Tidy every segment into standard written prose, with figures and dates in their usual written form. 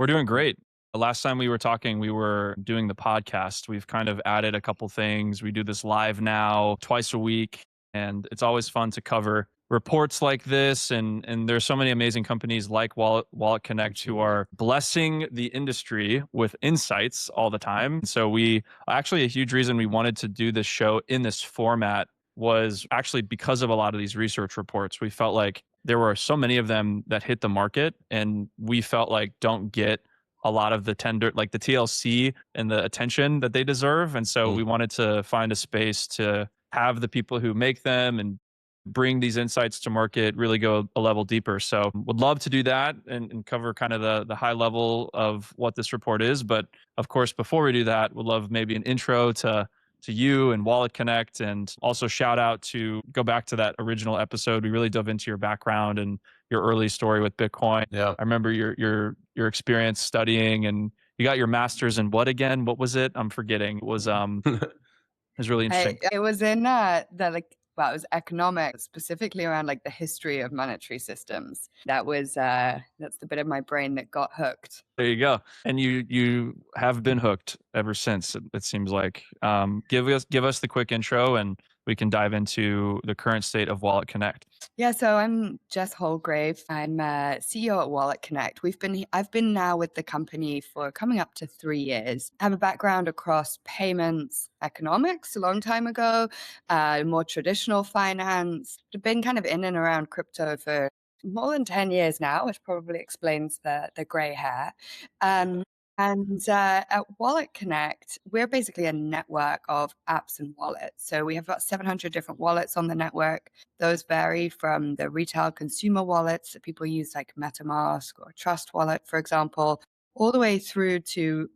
We're doing great. The last time we were talking, we were doing the podcast. We've kind of added a couple things. We do this live now twice a week, and it's always fun to cover reports like this. And there's so many amazing companies like WalletConnect who are blessing the industry with insights all the time. So we actually a huge reason we wanted to do this show in this format was actually because of a lot of these research reports. We felt like there were so many of them that hit the market, and we felt like don't get a lot of the tender, like the TLC and the attention that they deserve. And so we wanted to find a space to have the people who make them and bring these insights to market really go a level deeper. So would love to do that and cover kind of the high level of what this report is. But of course, before we do that, would love maybe an intro to you and Wallet Connect, and also shout out to go back to that original episode. We really dove into your background and your early story with Bitcoin. Yeah. I remember your experience studying, and you got your master's in what again? What was it? I'm forgetting. It was really interesting. It was in well, it was economics, specifically around like the history of monetary systems. That's the bit of my brain that got hooked. There you go. And you have been hooked ever since. It seems like. Give us the quick intro, and we can dive into the current state of Wallet Connect. Yeah, so I'm Jess Houlgrave. I'm CEO at WalletConnect. I've been now with the company for coming up to 3 years. I have a background across payments, economics a long time ago, more traditional finance. I've been kind of in and around crypto for more than 10 years now, which probably explains the gray hair. At WalletConnect, we're basically a network of apps and wallets. So we have about 700 different wallets on the network. Those vary from the retail consumer wallets that people use, like MetaMask or Trust Wallet, for example, all the way through to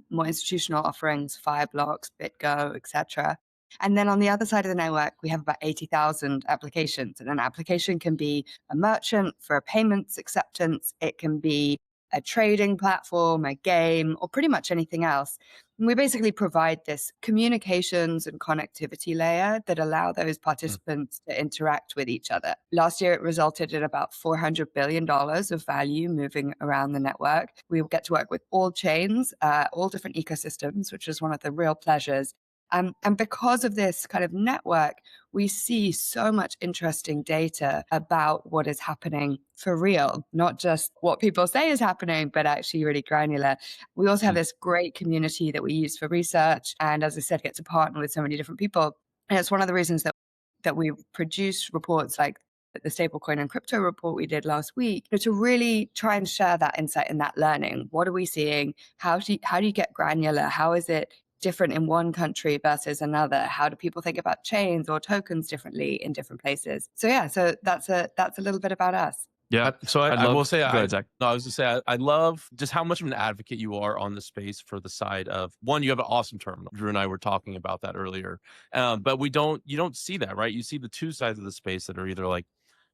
more institutional offerings, Fireblocks, BitGo, etc. And then on the other side of the network, we have about 80,000 applications. And an application can be a merchant for a payments acceptance. It can be a trading platform, a game, or pretty much anything else. And we basically provide this communications and connectivity layer that allow those participants to interact with each other. Last year, it resulted in about $400 billion of value moving around the network. We get to work with all chains, all different ecosystems, which is one of the real pleasures. And because of this kind of network, we see so much interesting data about what is happening for real, not just what people say is happening, but actually really granular. We also have this great community that we use for research. And as I said, get to partner with so many different people. And it's one of the reasons that we produce reports like the stablecoin and crypto report we did last week, to really try and share that insight and that learning. What are we seeing? How do you get granular? How is it different in one country versus another? How do people think about chains or tokens differently in different places? So yeah, so that's a little bit about us. Yeah. So I will say, go ahead, Zach. no, I was just say I love just how much of an advocate you are on the space for the side of one. You have an awesome terminal. Drew and I were talking about that earlier, but you don't see that, right? You see the two sides of the space that are either like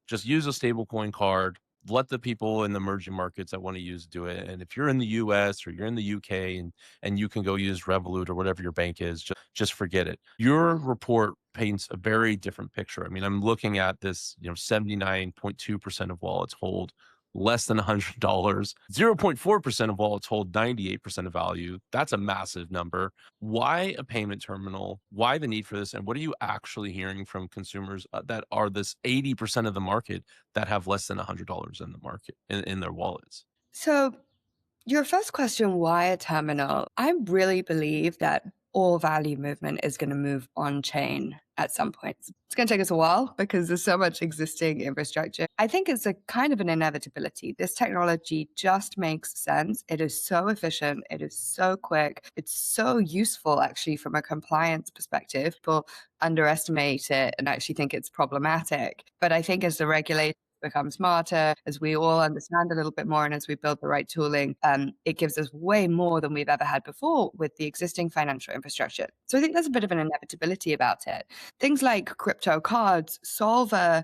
just use a stablecoin card, let the people in the emerging markets that want to use do it. And if you're in the US or you're in the UK and you can go use Revolut or whatever your bank is, just forget it. Your report paints a very different picture. I mean, I'm looking at this, 79.2% of wallets hold less than $100. 0.4% of wallets hold 98% of value. That's a massive number. Why a payment terminal? Why the need for this? And what are you actually hearing from consumers that are this 80% of the market that have less than $100 in the market in their wallets? So your first question, why a terminal? I really believe that all value movement is going to move on chain at some point. It's going to take us a while because there's so much existing infrastructure. I think it's a kind of an inevitability. This technology just makes sense. It is so efficient. It is so quick. It's so useful, actually, from a compliance perspective. People underestimate it and actually think it's problematic. But I think as the regulator become smarter, as we all understand a little bit more, and as we build the right tooling, it gives us way more than we've ever had before with the existing financial infrastructure. So I think there's a bit of an inevitability about it. Things like crypto cards solve an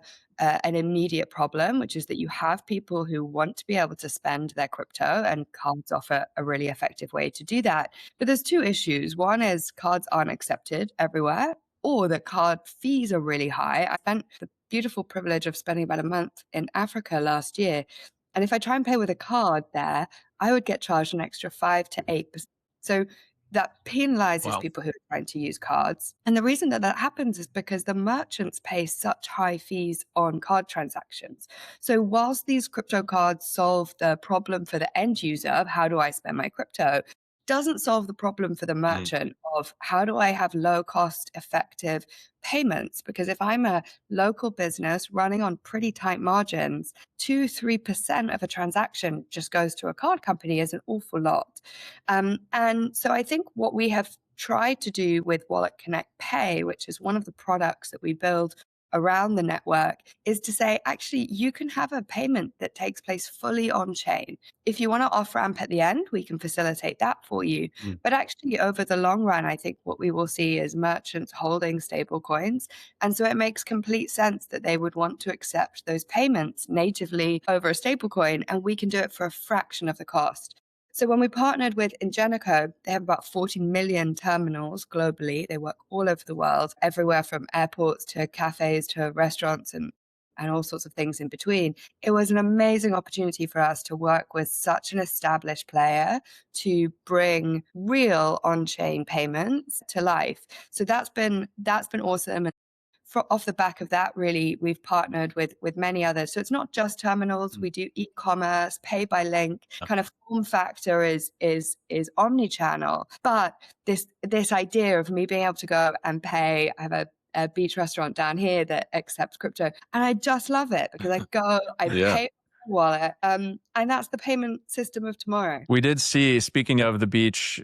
immediate problem, which is that you have people who want to be able to spend their crypto, and cards offer a really effective way to do that. But there's two issues. One is cards aren't accepted everywhere, or that card fees are really high. I spent the beautiful privilege of spending about a month in Africa last year. And if I try and pay with a card there, I would get charged an extra 5 to 8%. So that penalizes Wow. people who are trying to use cards. And the reason that that happens is because the merchants pay such high fees on card transactions. So whilst these crypto cards solve the problem for the end user of how do I spend my crypto, doesn't solve the problem for the merchant of how do I have low cost effective payments? Because if I'm a local business running on pretty tight margins, 2-3% of a transaction just goes to a card company is an awful lot. And so I think what we have tried to do with WalletConnect Pay, which is one of the products that we build around the network, is to say, actually, you can have a payment that takes place fully on chain. If you want to off ramp at the end, we can facilitate that for you. But actually, over the long run, I think what we will see is merchants holding stable coins. And so it makes complete sense that they would want to accept those payments natively over a stable coin, and we can do it for a fraction of the cost. So when we partnered with Ingenico, they have about 40 million terminals globally. They work all over the world, everywhere from airports to cafes to restaurants and all sorts of things in between. It was an amazing opportunity for us to work with such an established player to bring real on-chain payments to life. So that's been awesome. Off the back of that, really, we've partnered with many others. So it's not just terminals. We do e-commerce, pay by link, kind of form factor is omni-channel. But this idea of me being able to go and pay, I have a beach restaurant down here that accepts crypto, and I just love it because I go, I pay wallet, and that's the payment system of tomorrow. We did see, speaking of the beach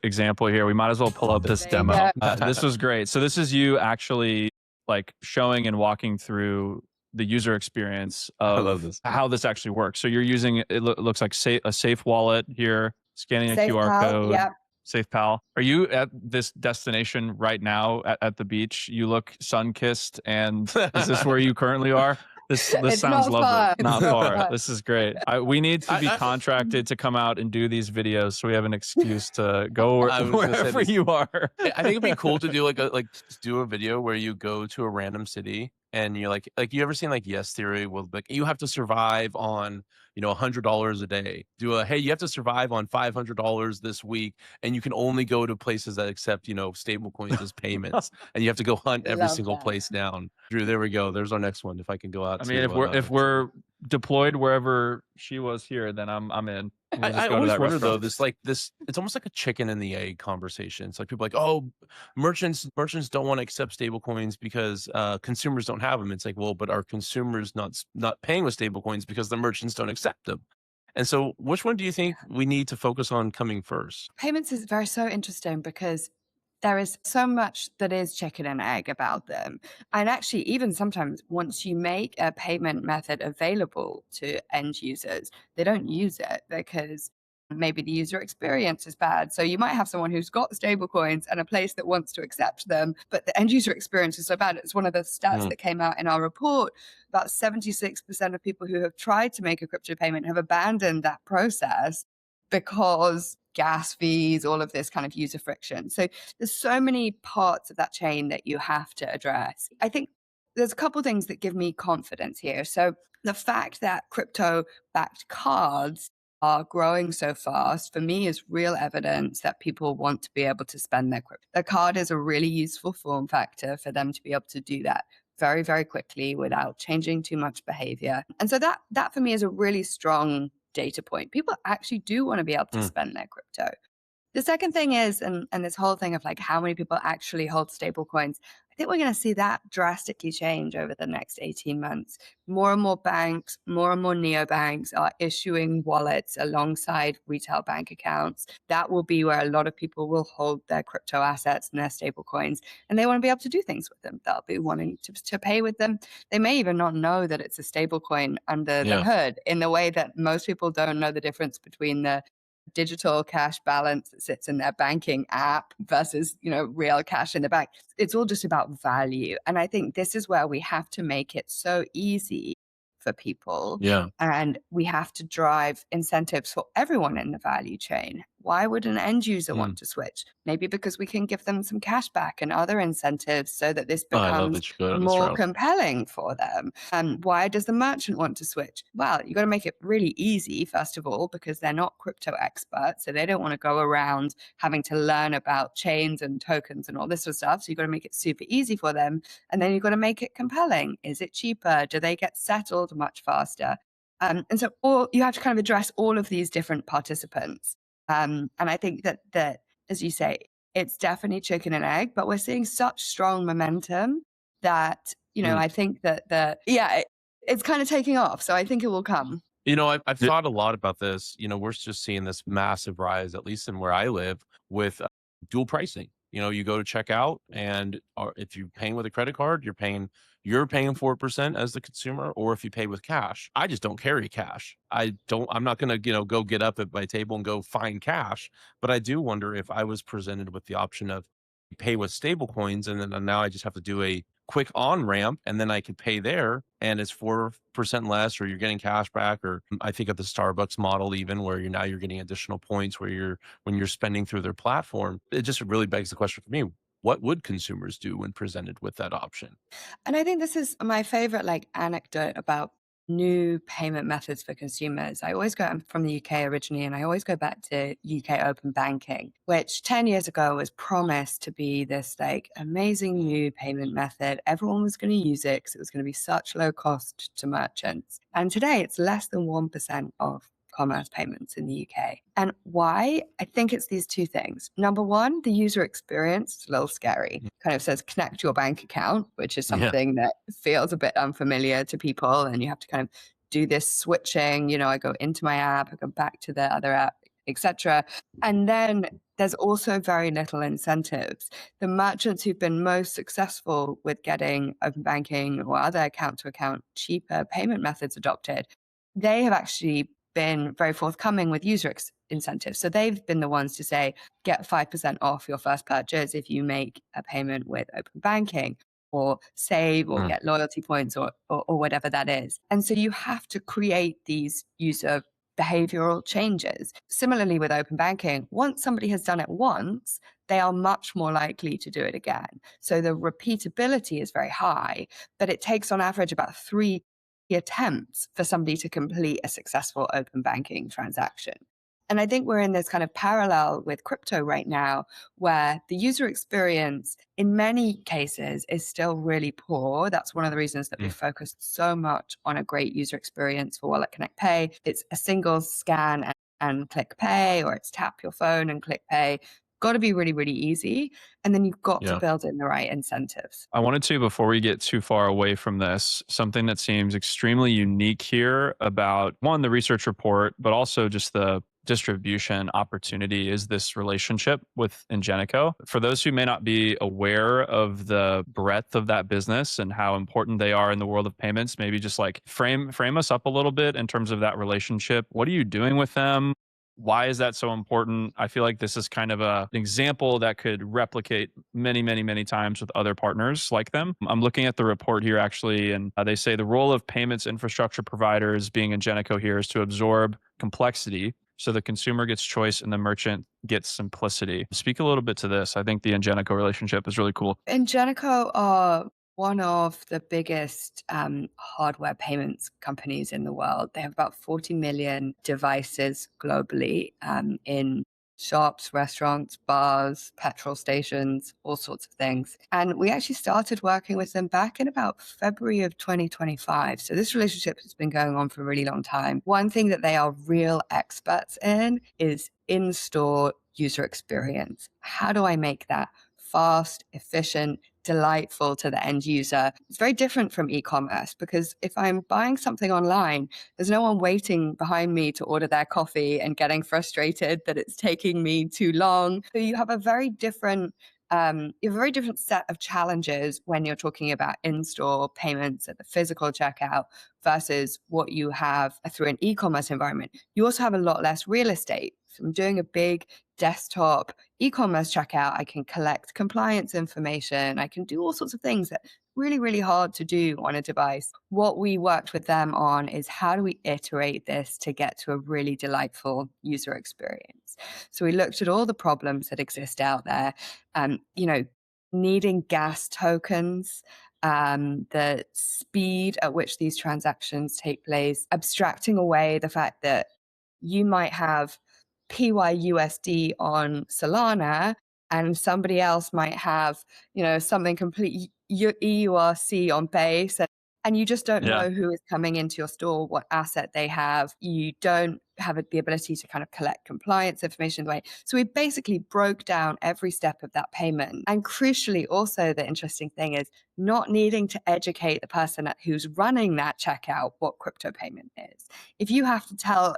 example here, we might as well pull up this demo. This was great. So this is you actually like showing and walking through the user experience of how this actually works. So you're using, it looks like a safe wallet here, scanning a QR code. Yeah. SafePal. Are you at this destination right now at the beach? You look sun-kissed, and is this where you currently are? This sounds lovely. Far. Not far. This is great. We need to be contracted to come out and do these videos, so we have an excuse to go wherever you are. I think it'd be cool to do do a video where you go to a random city and you're like you ever seen like Yes Theory? Well, like you have to survive on $100 a day. Hey, you have to survive on $500 this week, and you can only go to places that accept stable coins as payments, and you have to go hunt every single place down. Drew, there we go. There's our next one. If I can go out. I mean, if we're deployed wherever she was here, then I'm in. I always wonder though, this it's almost like a chicken and the egg conversation. It's like people are like, oh, merchants don't want to accept stable coins because consumers don't have them. It's like, well, but are consumers not paying with stable coins because the merchants don't accept them? And so which one do you think we need to focus on coming first? Payments is so interesting because there is so much that is chicken and egg about them. And actually, even sometimes once you make a payment method available to end users, they don't use it because maybe the user experience is bad. So you might have someone who's got stable coins and a place that wants to accept them, but the end user experience is so bad. It's one of the stats that came out in our report. About 76% of people who have tried to make a crypto payment have abandoned that process because gas fees, all of this kind of user friction. So there's so many parts of that chain that you have to address. I think there's a couple of things that give me confidence here. So the fact that crypto-backed cards are growing so fast, for me, is real evidence that people want to be able to spend their crypto. The card is a really useful form factor for them to be able to do that very, very quickly without changing too much behavior. And so that for me is a really strong data point. People actually do want to be able to spend their crypto. The second thing is, and this whole thing of like how many people actually hold stable coins, I think we're going to see that drastically change over the next 18 months. More and more banks, more and more neobanks are issuing wallets alongside retail bank accounts. That will be where a lot of people will hold their crypto assets and their stable coins, and they want to be able to do things with them. They'll be wanting to pay with them. They may even not know that it's a stable coin under the hood, in the way that most people don't know the difference between the digital cash balance that sits in their banking app versus real cash in the bank. It's all just about value, and I think this is where we have to make it so easy for people, and we have to drive incentives for everyone in the value chain. Why would an end user Mm. want to switch? Maybe because we can give them some cash back and other incentives so that this Oh, I love becomes that you go down this more route. compelling for them. Why does the merchant want to switch? Well, you got to make it really easy, first of all, because they're not crypto experts. So they don't want to go around having to learn about chains and tokens and all this sort of stuff. So you got to make it super easy for them. And then you've got to make it compelling. Is it cheaper? Do they get settled much faster? And so you have to kind of address all of these different participants. And I think that, as you say, it's definitely chicken and egg, but we're seeing such strong momentum that, Mm. I think that it's kind of taking off. So I think it will come. I've thought a lot about this. We're just seeing this massive rise, at least in where I live, with dual pricing. You go to checkout, and if you're paying with a credit card, you're paying 4% as the consumer, or if you pay with cash. I just don't carry cash. I'm not gonna, go get up at my table and go find cash. But I do wonder if I was presented with the option of pay with stable coins, and then now I just have to do a quick on ramp, and then I could pay there, and it's 4% less, or you're getting cash back. Or I think of the Starbucks model, even where you're getting additional points when you're spending through their platform. It just really begs the question for me: what would consumers do when presented with that option? And I think this is my favorite anecdote about new payment methods for consumers. I'm from the UK originally, and I always go back to UK open banking, which 10 years ago was promised to be this amazing new payment method. Everyone was going to use it because it was going to be such low cost to merchants. And today it's less than 1% of commerce payments in the UK. And why? I think it's these two things. Number one, the user experience is a little scary. Kind of says connect your bank account, which is Yeah. something that feels a bit unfamiliar to people. And you have to kind of do this switching. I go into my app, I go back to the other app, etc. And then there's also very little incentives. The merchants who've been most successful with getting open banking or other account-to-account cheaper payment methods adopted, they have actually been very forthcoming with user incentives. So they've been the ones to say, get 5% off your first purchase if you make a payment with open banking, or save, or Mm. get loyalty points, or whatever that is. And so you have to create these user behavioral changes. Similarly with open banking, once somebody has done it once, they are much more likely to do it again. So the repeatability is very high, but it takes on average about 3 attempts for somebody to complete a successful open banking transaction. And I think we're in this kind of parallel with crypto right now, where the user experience in many cases is still really poor. That's one of the reasons that we've focused so much on a great user experience for WalletConnect Pay. It's a single scan and click pay, or it's tap your phone and click pay. Got to be really, really easy. And then you've got to Yeah. build in the right incentives. I wanted to, before we get too far away from this, something that seems extremely unique here about one, the research report, but also just the distribution opportunity is this relationship with Ingenico. For those who may not be aware of the breadth of that business and how important they are in the world of payments, maybe just frame us up a little bit in terms of that relationship. What are you doing with them? Why is that so important? I feel like this is kind of an example that could replicate many, many, many times with other partners like them. I'm looking at the report here actually, and they say the role of payments infrastructure providers, being Ingenico here, is to absorb complexity so the consumer gets choice and the merchant gets simplicity. Speak a little bit to this. I think the Ingenico relationship is really cool. Ingenico are one of the biggest hardware payments companies in the world. They have about 40 million devices globally in shops, restaurants, bars, petrol stations, all sorts of things. And we actually started working with them back in about February of 2025. So this relationship has been going on for a really long time. One thing that they are real experts in is in-store user experience. How do I make that fast, efficient, delightful to the end user? It's very different from e-commerce, because if I'm buying something online, there's no one waiting behind me to order their coffee and getting frustrated that it's taking me too long. So you have a very different set of challenges when you're talking about in-store payments at the physical checkout versus what you have through an e-commerce environment. You also have a lot less real estate. So I'm doing a big desktop e-commerce checkout. I can collect compliance information. I can do all sorts of things that really, really hard to do on a device. What we worked with them on is how do we iterate this to get to a really delightful user experience? So we looked at all the problems that exist out there, needing gas tokens, the speed at which these transactions take place, abstracting away the fact that you might have PYUSD on Solana and somebody else might have, something complete EURC on Base. And you just don't Yeah. know who is coming into your store, what asset they have. You don't have the ability to kind of collect compliance information the way. So we basically broke down every step of that payment. And crucially, also the interesting thing is not needing to educate the person who's running that checkout what crypto payment is. If you have to tell,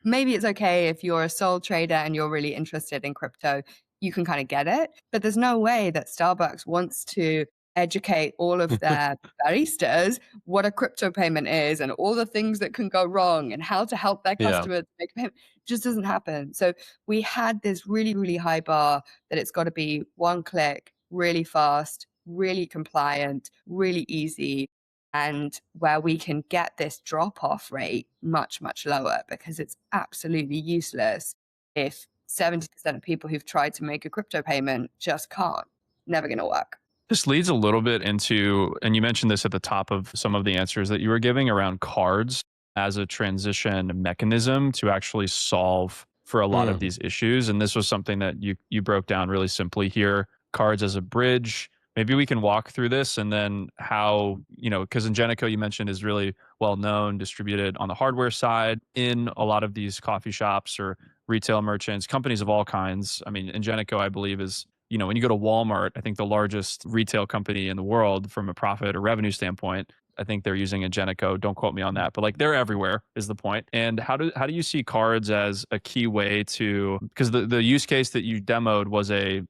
maybe it's okay if you're a sole trader and you're really interested in crypto, you can kind of get it. But there's no way that Starbucks wants to educate all of their baristas what a crypto payment is and all the things that can go wrong and how to help their customers make a payment. It just doesn't happen. So we had this really, really high bar that it's got to be one click, really fast, really compliant, really easy, and where we can get this drop-off rate much, much lower, because it's absolutely useless if 70% of people who've tried to make a crypto payment just can't. Never going to work. This leads a little bit into, and you mentioned this at the top of some of the answers that you were giving around cards as a transition mechanism to actually solve for a lot of these issues. And this was something that you broke down really simply here. Cards as a bridge. Maybe we can walk through this and then how, because Ingenico you mentioned is really well known, distributed on the hardware side in a lot of these coffee shops or retail merchants, companies of all kinds. I mean, Ingenico, I believe, is when you go to Walmart, I think the largest retail company in the world from a profit or revenue standpoint, I think they're using Ingenico. Don't quote me on that, but like they're everywhere is the point. And how do you see cards as a key way to, because the use case that you demoed was a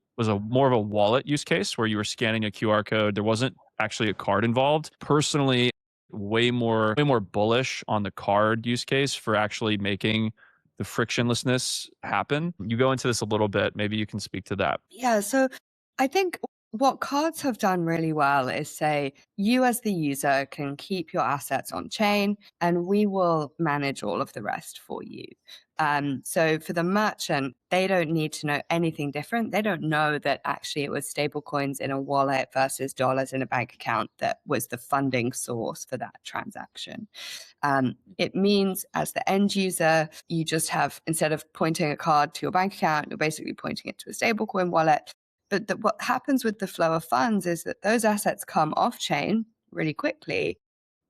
more of a wallet use case where you were scanning a QR code. There wasn't actually a card involved. Personally, way more bullish on the card use case for actually making the frictionlessness happen. You go into this a little bit. Maybe you can speak to that. Yeah. So I think what cards have done really well is say, you as the user can keep your assets on chain and we will manage all of the rest for you. So for the merchant, they don't need to know anything different. They don't know that actually it was stablecoins in a wallet versus dollars in a bank account that was the funding source for that transaction. It means as the end user, you just have, instead of pointing a card to your bank account, you're basically pointing it to a stablecoin wallet. But what happens with the flow of funds is that those assets come off chain really quickly.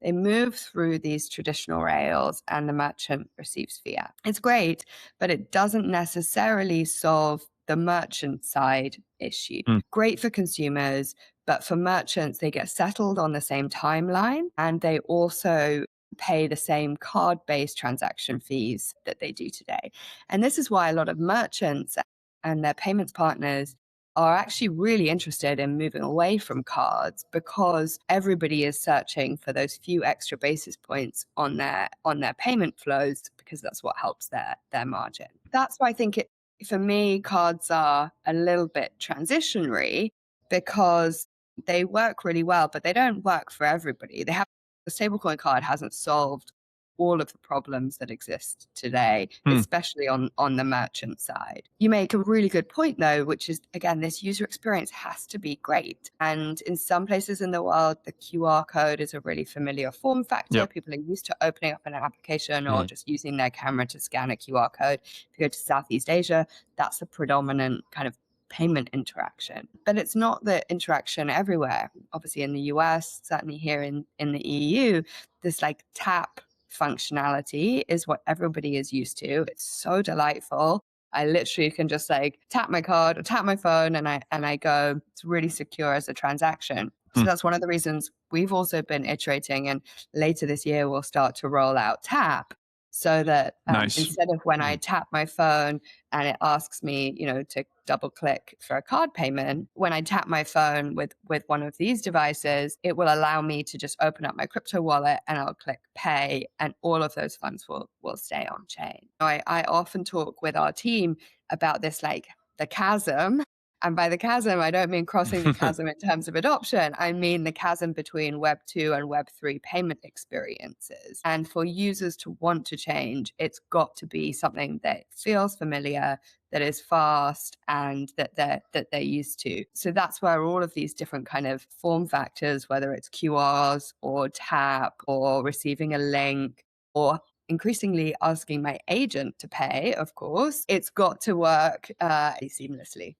They move through these traditional rails and the merchant receives fiat. It's great, but it doesn't necessarily solve the merchant side issue. Great for consumers, but for merchants, they get settled on the same timeline and they also pay the same card-based transaction fees that they do today. And this is why a lot of merchants and their payments partners are actually really interested in moving away from cards, because everybody is searching for those few extra basis points on their payment flows, because that's what helps their margin. That's why I think for me, cards are a little bit transitionary, because they work really well, but they don't work for everybody. The stablecoin card hasn't solved all of the problems that exist today, especially on the merchant side. You make a really good point though, which is, again, this user experience has to be great. And in some places in the world, the QR code is a really familiar form factor. Yep. People are used to opening up an application or just using their camera to scan a QR code. If you go to Southeast Asia, that's the predominant kind of payment interaction. But it's not the interaction everywhere. Obviously in the US, certainly here in the EU, this like tap functionality is what everybody is used to. It's so delightful. I literally can just like tap my card or tap my phone and I go. It's really secure as a transaction. So that's one of the reasons we've also been iterating, and later this year we'll start to roll out tap, so that instead of when I tap my phone and it asks me, to double click for a card payment, when I tap my phone with one of these devices, it will allow me to just open up my crypto wallet and I'll click pay, and all of those funds will stay on chain. I often talk with our team about this, like the chasm And by the chasm, I don't mean crossing the chasm in terms of adoption. I mean the chasm between Web 2 and Web 3 payment experiences. And for users to want to change, it's got to be something that feels familiar, that is fast, and that they're used to. So that's where all of these different kind of form factors, whether it's QRs or tap or receiving a link or increasingly asking my agent to pay, of course, it's got to work seamlessly.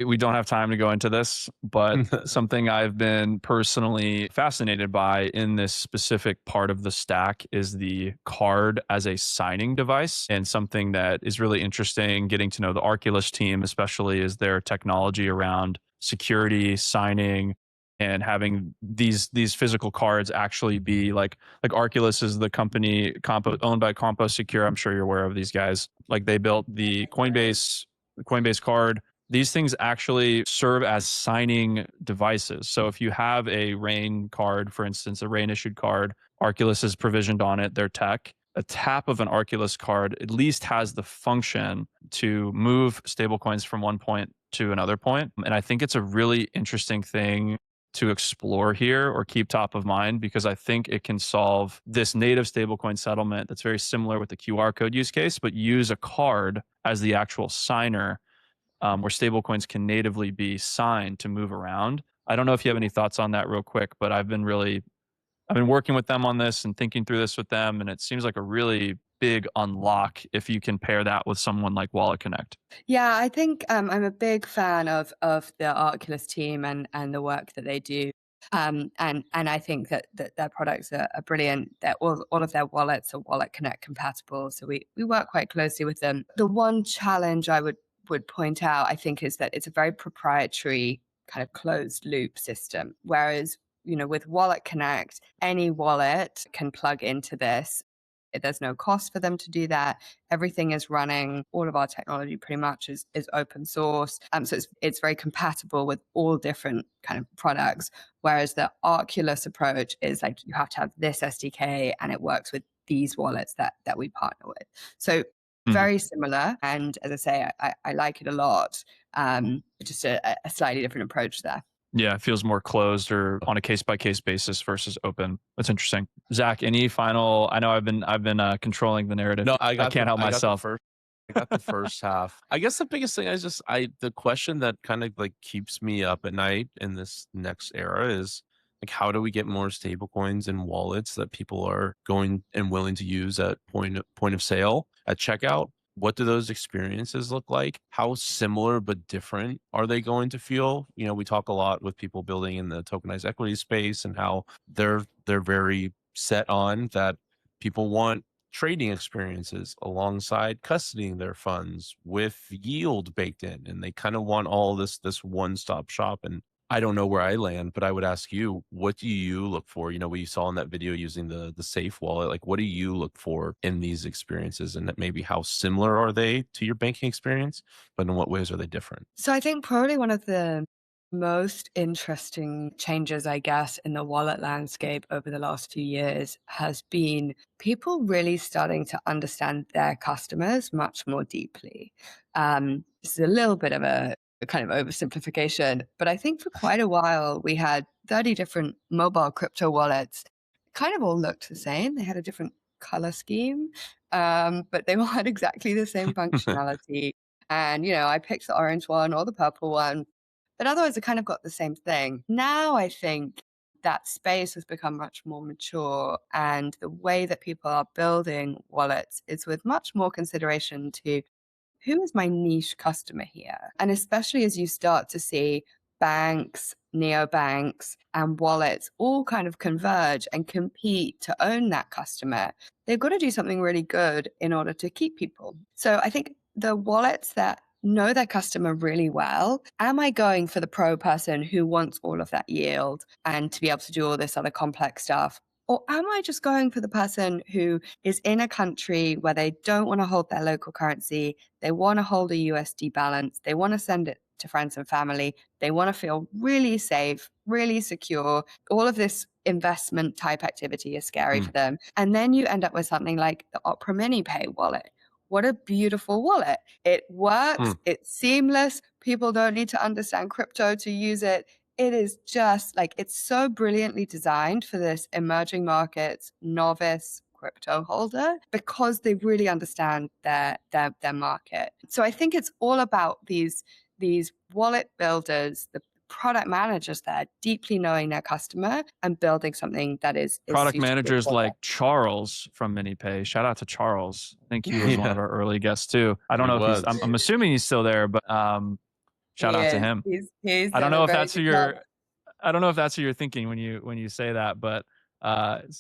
We don't have time to go into this, but something I've been personally fascinated by in this specific part of the stack is the card as a signing device. And something that is really interesting getting to know the Arculus team, especially, is their technology around security, signing, and having these physical cards actually be like Arculus is the company owned by Compo Secure. I'm sure you're aware of these guys. Like, they built the Coinbase card. These things actually serve as signing devices. So if you have a Rain card, for instance, a Rain issued card, Arculus is provisioned on it, their tech. A tap of an Arculus card at least has the function to move stablecoins from one point to another point. And I think it's a really interesting thing to explore here or keep top of mind, because I think it can solve this native stablecoin settlement that's very similar with the QR code use case, but use a card as the actual signer, where stablecoins can natively be signed to move around. I don't know if you have any thoughts on that real quick, but I've been working with them on this and thinking through this with them, and it seems like a really big unlock if you can pair that with someone like WalletConnect. Yeah, I think I'm a big fan of the Arculus team and the work that they do. And I think that their products are brilliant. That all of their wallets are WalletConnect compatible, so we work quite closely with them. The one challenge I would point out, I think, is that it's a very proprietary kind of closed loop system. Whereas, with WalletConnect, any wallet can plug into this. There's no cost for them to do that. Everything is running. All of our technology pretty much is open source. So it's very compatible with all different kind of products. Whereas the Arculus approach is like, you have to have this SDK and it works with these wallets that we partner with. So very similar. And as I say, I like it a lot. Just a slightly different approach there. Yeah, it feels more closed or on a case by case basis versus open. That's interesting. Zach, any final? I know I've been controlling the narrative. No, I can't help myself. I got the first half. I guess the biggest thing the question that kind of like keeps me up at night in this next era is like, how do we get more stable coins and wallets that people are going and willing to use at point of sale, at checkout? What do those experiences look like? How similar but different are they going to feel? We talk a lot with people building in the tokenized equity space and how they're very set on that people want trading experiences alongside custodying their funds with yield baked in, and they kind of want all this one-stop shop. And I don't know where I land, but I would ask you, what do you look for? We saw in that video using the safe wallet. Like, what do you look for in these experiences, and that maybe how similar are they to your banking experience, but in what ways are they different? So I think probably one of the most interesting changes, I guess, in the wallet landscape over the last few years has been people really starting to understand their customers much more deeply. This is a little bit of a kind of oversimplification, but I think for quite a while we had 30 different mobile crypto wallets. Kind of all looked the same. They had a different color scheme, but they all had exactly the same functionality. And, I picked the orange one or the purple one, but otherwise I kind of got the same thing. Now I think that space has become much more mature, and the way that people are building wallets is with much more consideration to who is my niche customer here? And especially as you start to see banks, neobanks, and wallets all kind of converge and compete to own that customer, they've got to do something really good in order to keep people. So I think the wallets that know their customer really well, am I going for the pro person who wants all of that yield and to be able to do all this other complex stuff? Or am I just going for the person who is in a country where they don't want to hold their local currency? They want to hold a USD balance. They want to send it to friends and family. They want to feel really safe, really secure. All of this investment type activity is scary for them. And then you end up with something like the Opera Mini Pay wallet, what a beautiful wallet. It works, Mm. it's seamless. People don't need to understand crypto to use it. It is just like, it's so brilliantly designed for this emerging markets novice crypto holder because they really understand their market. So I think it's all about these wallet builders, the product managers there deeply knowing their customer and building something that is Product suitable managers for like Charles from MiniPay. Shout out to Charles. I think he was one of Yeah, our early guests too. I don't he know if he's. was. I'm assuming he's still there, but He shout out to is. him. He's I don't done know a if very that's who good job. you're. I don't know if that's who you're thinking when you say that, but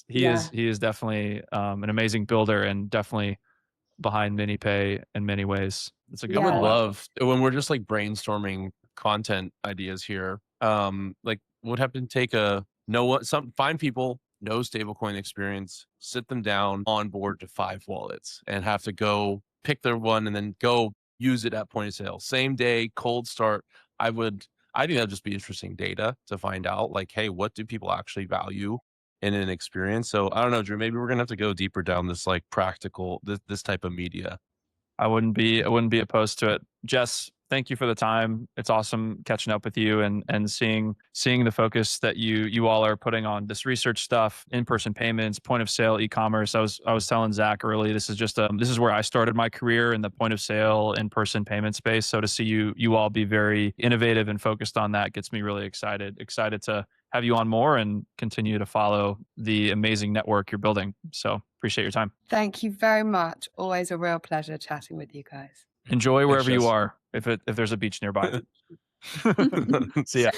he Yeah. is definitely an amazing builder and definitely behind MiniPay in many ways. It's a I good would Yeah. wallet. love when we're just like brainstorming content ideas here. Like would have to take find people, no stablecoin experience, sit them down on board to 5 wallets and have to go pick their one and then go use it at point of sale. Same day, cold start. I think that'd just be interesting data to find out like, hey, what do people actually value in an experience? So I don't know, Drew, maybe we're gonna have to go deeper down this like practical, this type of media. I wouldn't be opposed to it. Jess, thank you for the time. It's awesome catching up with you and seeing the focus that you all are putting on this research stuff, in-person payments, point of sale, e-commerce. I was telling Zach early, this is where I started my career in the point of sale, in-person payment space. So to see you all be very innovative and focused on that gets me really excited. Excited to have you on more and continue to follow the amazing network you're building. So appreciate your time. Thank you very much. Always a real pleasure chatting with you guys. Enjoy wherever you Jess. are, if there's a beach nearby. See ya.